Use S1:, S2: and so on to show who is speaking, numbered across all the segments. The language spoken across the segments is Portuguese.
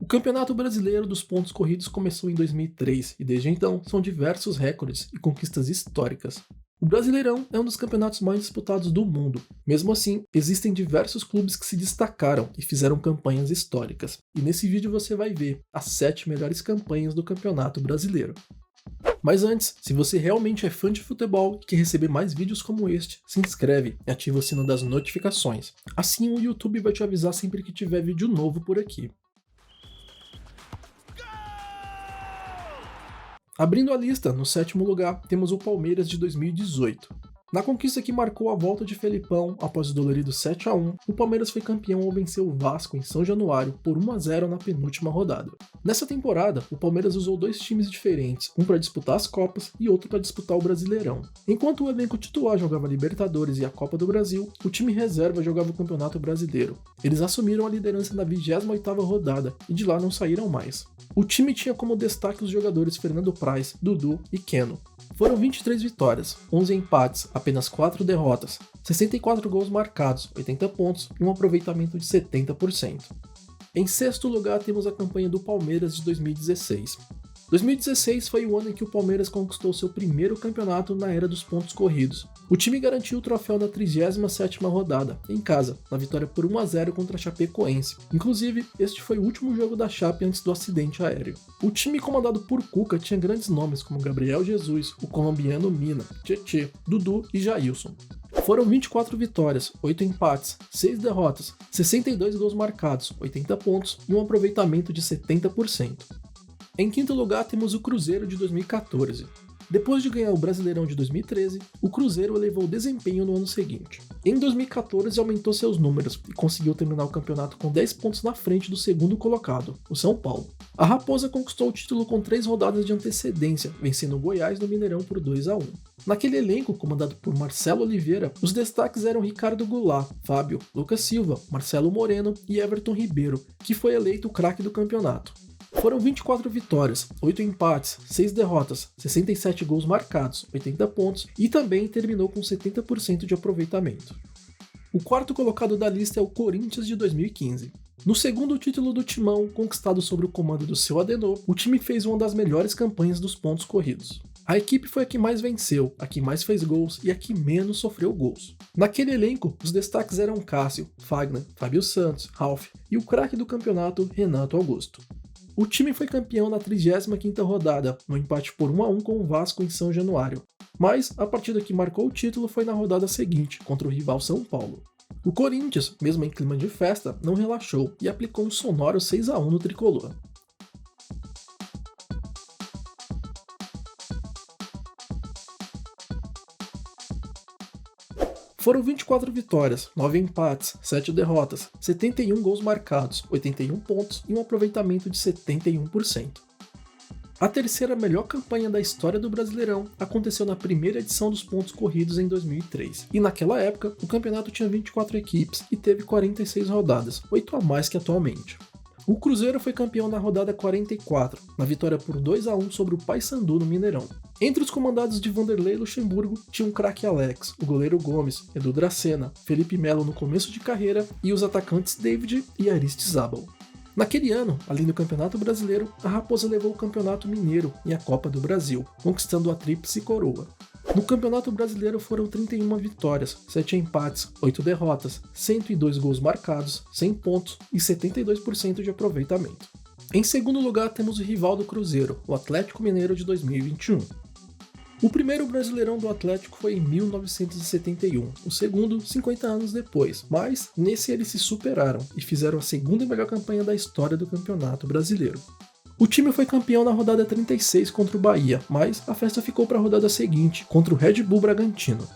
S1: Campeonato Brasileiro dos Pontos Corridos começou em 2003 e desde então são diversos recordes e conquistas históricas. O Brasileirão é um dos campeonatos mais disputados do mundo. Mesmo assim, existem diversos clubes que se destacaram e fizeram campanhas históricas. E nesse vídeo você vai ver as 7 melhores campanhas do Campeonato Brasileiro. Mas antes, se você realmente é fã de futebol e quer receber mais vídeos como este, se inscreve e ativa o sino das notificações. Assim o YouTube vai te avisar sempre que tiver vídeo novo por aqui. Abrindo a lista, no 7º lugar, temos o Palmeiras de 2018. Na conquista que marcou a volta de Felipão após o dolorido 7-1, o Palmeiras foi campeão ao vencer o Vasco em São Januário por 1-0 na penúltima rodada. Nessa temporada, o Palmeiras usou 2 times diferentes, um para disputar as Copas e outro para disputar o Brasileirão. Enquanto o elenco titular jogava a Libertadores e a Copa do Brasil, o time reserva jogava o Campeonato Brasileiro. Eles assumiram a liderança na 28ª rodada e de lá não saíram mais. O time tinha como destaque os jogadores Fernando Praz, Dudu e Keno. Foram 23 vitórias, 11 empates, apenas 4 derrotas, 64 gols marcados, 80 pontos e um aproveitamento de 70%. Em 6º lugar temos a campanha do Palmeiras de 2016. 2016 foi o ano em que o Palmeiras conquistou seu primeiro campeonato na era dos pontos corridos. O time garantiu o troféu na 37ª rodada, em casa, na vitória por 1-0 contra a Chapecoense. Inclusive, este foi o último jogo da Chape antes do acidente aéreo. O time comandado por Cuca tinha grandes nomes como Gabriel Jesus, o colombiano Mina, Tietê, Dudu e Jailson. Foram 24 vitórias, 8 empates, 6 derrotas, 62 gols marcados, 80 pontos e um aproveitamento de 70%. Em 5º lugar temos o Cruzeiro de 2014. Depois de ganhar o Brasileirão de 2013, o Cruzeiro elevou o desempenho no ano seguinte. Em 2014 aumentou seus números e conseguiu terminar o campeonato com 10 pontos na frente do segundo colocado, o São Paulo. A Raposa conquistou o título com 3 rodadas de antecedência, vencendo o Goiás no Mineirão por 2-1. Naquele elenco, comandado por Marcelo Oliveira, os destaques eram Ricardo Goulart, Fábio, Lucas Silva, Marcelo Moreno e Everton Ribeiro, que foi eleito o craque do campeonato. Foram 24 vitórias, 8 empates, 6 derrotas, 67 gols marcados, 80 pontos e também terminou com 70% de aproveitamento. O 4º colocado da lista é o Corinthians de 2015. No segundo título do Timão, conquistado sob o comando do seu Adenor, o time fez uma das melhores campanhas dos pontos corridos. A equipe foi a que mais venceu, a que mais fez gols e a que menos sofreu gols. Naquele elenco, os destaques eram Cássio, Fagner, Fábio Santos, Ralf e o craque do campeonato, Renato Augusto. O time foi campeão na 35ª rodada, no empate por 1-1 com o Vasco em São Januário. Mas a partida que marcou o título foi na rodada seguinte, contra o rival São Paulo. O Corinthians, mesmo em clima de festa, não relaxou e aplicou um sonoro 6-1 no tricolor. Foram 24 vitórias, 9 empates, 7 derrotas, 71 gols marcados, 81 pontos e um aproveitamento de 71%. A terceira melhor campanha da história do Brasileirão aconteceu na primeira edição dos pontos corridos em 2003, e naquela época o campeonato tinha 24 equipes e teve 46 rodadas, 8 a mais que atualmente. O Cruzeiro foi campeão na rodada 44, na vitória por 2-1 sobre o Paysandu no Mineirão. Entre os comandados de Vanderlei Luxemburgo tinha o craque Alex, o goleiro Gomes, Edu Dracena, Felipe Melo no começo de carreira e os atacantes David e Aristizábal. Naquele ano, além do Campeonato Brasileiro, a Raposa levou o Campeonato Mineiro e a Copa do Brasil, conquistando a tríplice coroa. No Campeonato Brasileiro foram 31 vitórias, 7 empates, 8 derrotas, 102 gols marcados, 100 pontos e 72% de aproveitamento. Em segundo lugar temos o rival do Cruzeiro, o Atlético Mineiro de 2021. O primeiro Brasileirão do Atlético foi em 1971, o segundo 50 anos depois, mas nesse eles se superaram e fizeram a segunda melhor campanha da história do Campeonato Brasileiro. O time foi campeão na rodada 36 contra o Bahia, mas a festa ficou para a rodada seguinte, contra o Red Bull Bragantino.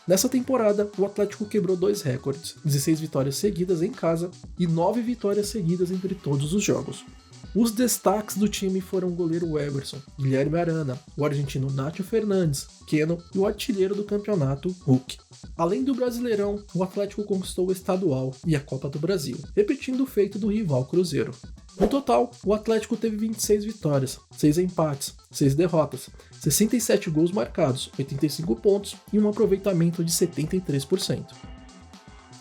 S1: Nessa temporada, o Atlético quebrou 2 recordes, 16 vitórias seguidas em casa e 9 vitórias seguidas entre todos os jogos. Os destaques do time foram o goleiro Everson, Guilherme Arana, o argentino Nátio Fernandes, Keno e o artilheiro do campeonato, Hulk. Além do Brasileirão, o Atlético conquistou o Estadual e a Copa do Brasil, repetindo o feito do rival Cruzeiro. No total, o Atlético teve 26 vitórias, 6 empates, 6 derrotas, 67 gols marcados, 85 pontos e um aproveitamento de 73%.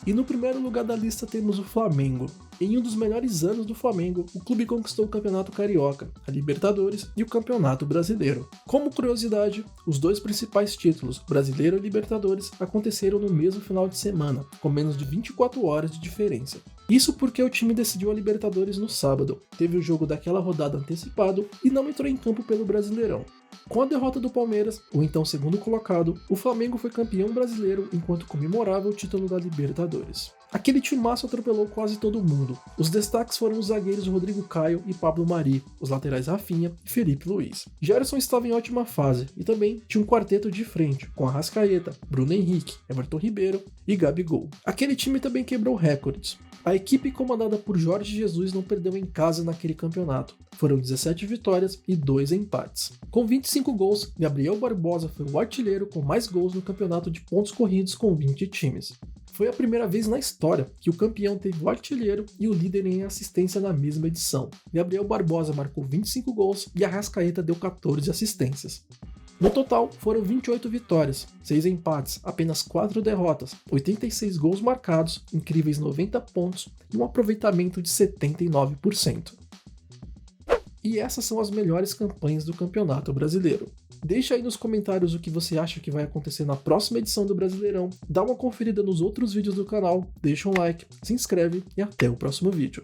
S1: E no primeiro lugar da lista temos o Flamengo. Em um dos melhores anos do Flamengo, o clube conquistou o Campeonato Carioca, a Libertadores e o Campeonato Brasileiro. Como curiosidade, os dois principais títulos, Brasileiro e Libertadores, aconteceram no mesmo final de semana, com menos de 24 horas de diferença. Isso porque o time decidiu a Libertadores no sábado, teve o jogo daquela rodada antecipado e não entrou em campo pelo Brasileirão. Com a derrota do Palmeiras, o então segundo colocado, o Flamengo foi campeão brasileiro enquanto comemorava o título da Libertadores. Aquele timaço atropelou quase todo mundo. Os destaques foram os zagueiros Rodrigo Caio e Pablo Mari, os laterais Rafinha e Felipe Luiz. Gerson estava em ótima fase e também tinha um quarteto de frente, com Arrascaeta, Bruno Henrique, Everton Ribeiro e Gabigol. Aquele time também quebrou recordes. A equipe comandada por Jorge Jesus não perdeu em casa naquele campeonato. Foram 17 vitórias e 2 empates. Com 25 gols, Gabriel Barbosa foi o artilheiro com mais gols no campeonato de pontos corridos com 20 times. Foi a primeira vez na história que o campeão teve o artilheiro e o líder em assistência na mesma edição. Gabriel Barbosa marcou 25 gols e Arrascaeta deu 14 assistências. No total, foram 28 vitórias, 6 empates, apenas 4 derrotas, 86 gols marcados, incríveis 90 pontos e um aproveitamento de 79%. E essas são as melhores campanhas do Campeonato Brasileiro. Deixa aí nos comentários o que você acha que vai acontecer na próxima edição do Brasileirão, dá uma conferida nos outros vídeos do canal, deixa um like, se inscreve e até o próximo vídeo.